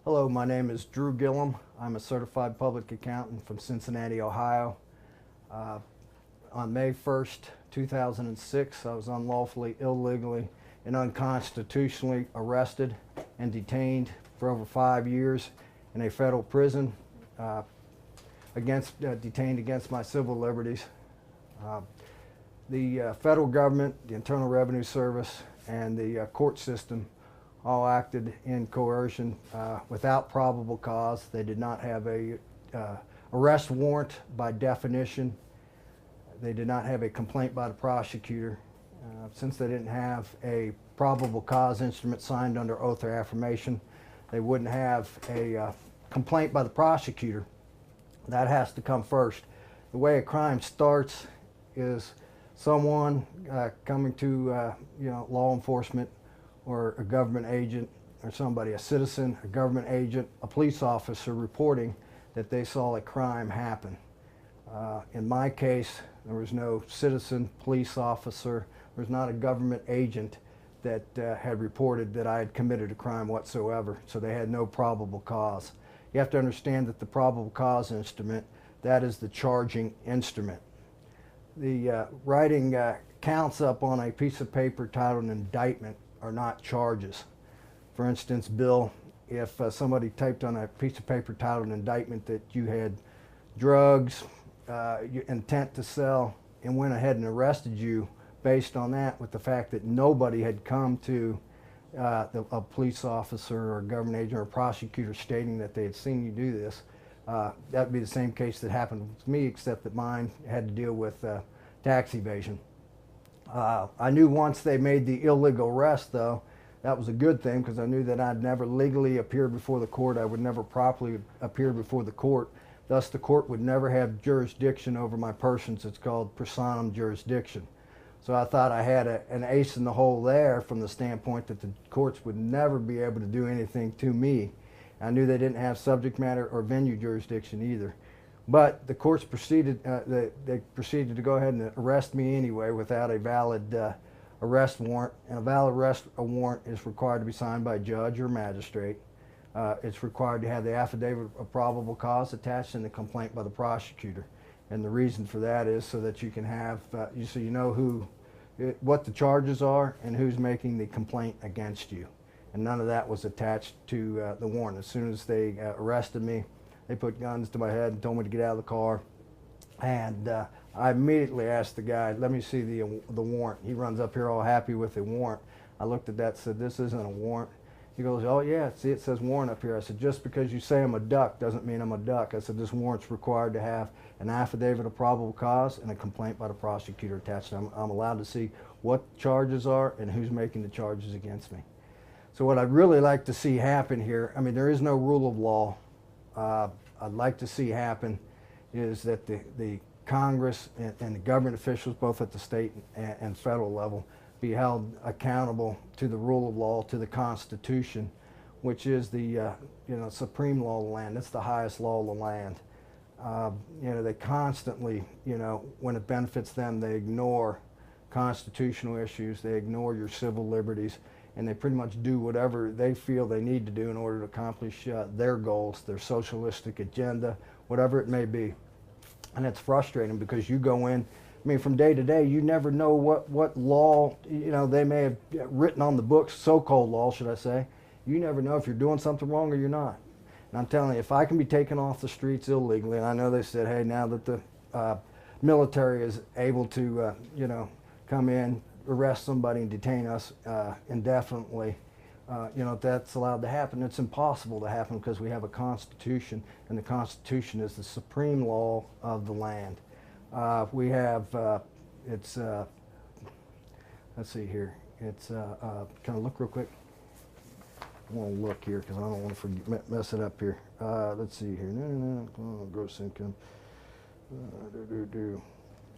Hello, my name is Drew Gillham. I'm a certified public accountant from Cincinnati, Ohio. Uh, on May 1st, 2006, I was unlawfully, illegally, and unconstitutionally arrested and detained for over 5 years in a federal prison, detained against my civil liberties. The federal government, the Internal Revenue Service, and the court system all acted in coercion without probable cause. They did not have a arrest warrant by definition. They did not have a complaint by the prosecutor. Since they didn't have a probable cause instrument signed under oath or affirmation, they wouldn't have a complaint by the prosecutor. That has to come first. The way a crime starts is someone coming to law enforcement or a government agent or somebody, a citizen, a government agent, a police officer reporting that they saw a crime happen. In my case, there was no citizen, police officer, there was not a government agent that had reported that I had committed a crime whatsoever, so they had no probable cause. You have to understand that the probable cause instrument, that is the charging instrument. The writing counts up on a piece of paper titled an indictment are not charges. For instance, Bill, if somebody typed on a piece of paper titled an indictment that you had drugs, intent to sell, and went ahead and arrested you based on that, with the fact that nobody had come to a police officer or a government agent or a prosecutor stating that they had seen you do this, that would be the same case that happened with me, except that mine had to deal with tax evasion. I knew once they made the illegal arrest, though, that was a good thing, because I knew that I'd never legally appear before the court. I would never properly appear before the court. Thus, the court would never have jurisdiction over my persons. It's called personam jurisdiction. So I thought I had an ace in the hole there, from the standpoint that the courts would never be able to do anything to me. I knew they didn't have subject matter or venue jurisdiction either. But the courts proceeded, they proceeded to go ahead and arrest me anyway without a valid arrest warrant. And a valid arrest warrant is required to be signed by a judge or magistrate. It's required to have the affidavit of probable cause attached and the complaint by the prosecutor. And the reason for that is so that you can have, so you know what the charges are and who's making the complaint against you. And none of that was attached to the warrant. As soon as they arrested me, they put guns to my head and told me to get out of the car. And I immediately asked the guy, let me see the warrant. He runs up here all happy with the warrant. I looked at that and said, this isn't a warrant. He goes, oh yeah, see, it says warrant up here. I said, just because you say I'm a duck doesn't mean I'm a duck. I said, this warrant's required to have an affidavit of probable cause and a complaint by the prosecutor attached. I'm allowed to see what charges are and who's making the charges against me. So what I'd really like to see happen here, I mean, there is no rule of law. I'd like to see happen is that the Congress and the government officials, both at the state and federal level, be held accountable to the rule of law, to the Constitution, which is the supreme law of the land. It's the highest law of the land. They constantly, when it benefits them, they ignore constitutional issues, they ignore your civil liberties, and they pretty much do whatever they feel they need to do in order to accomplish their goals, their socialistic agenda, whatever it may be. And it's frustrating because you go in, I mean, from day to day, you never know what law, they may have written on the books, so-called law, should I say. You never know if you're doing something wrong or you're not. And I'm telling you, if I can be taken off the streets illegally, and I know they said, hey, now that the military is able to, come in, arrest somebody and detain us indefinitely, that's allowed to happen. It's impossible to happen because we have a Constitution, and the Constitution is the supreme law of the land. We have, let's see here, it's, can I look real quick? I want to look here because I don't want to mess it up here. Let's see here, gross income, where do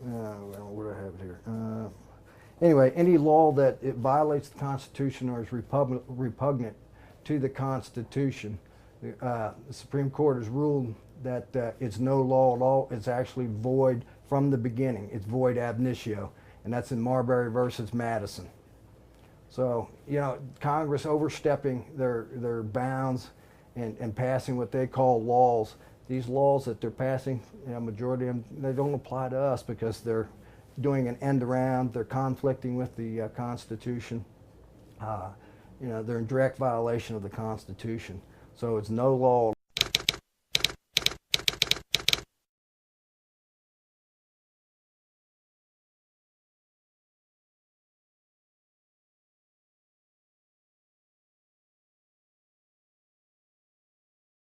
I have it here? Anyway, any law that it violates the Constitution or is repugnant to the Constitution, the Supreme Court has ruled that it's no law at all. It's actually void from the beginning. It's void ab initio, and that's in Marbury versus Madison. So, Congress overstepping their bounds and passing what they call laws. These laws that they're passing, majority of them, they don't apply to us because they're doing an end around, they're conflicting with the Constitution. They're in direct violation of the Constitution. So it's no law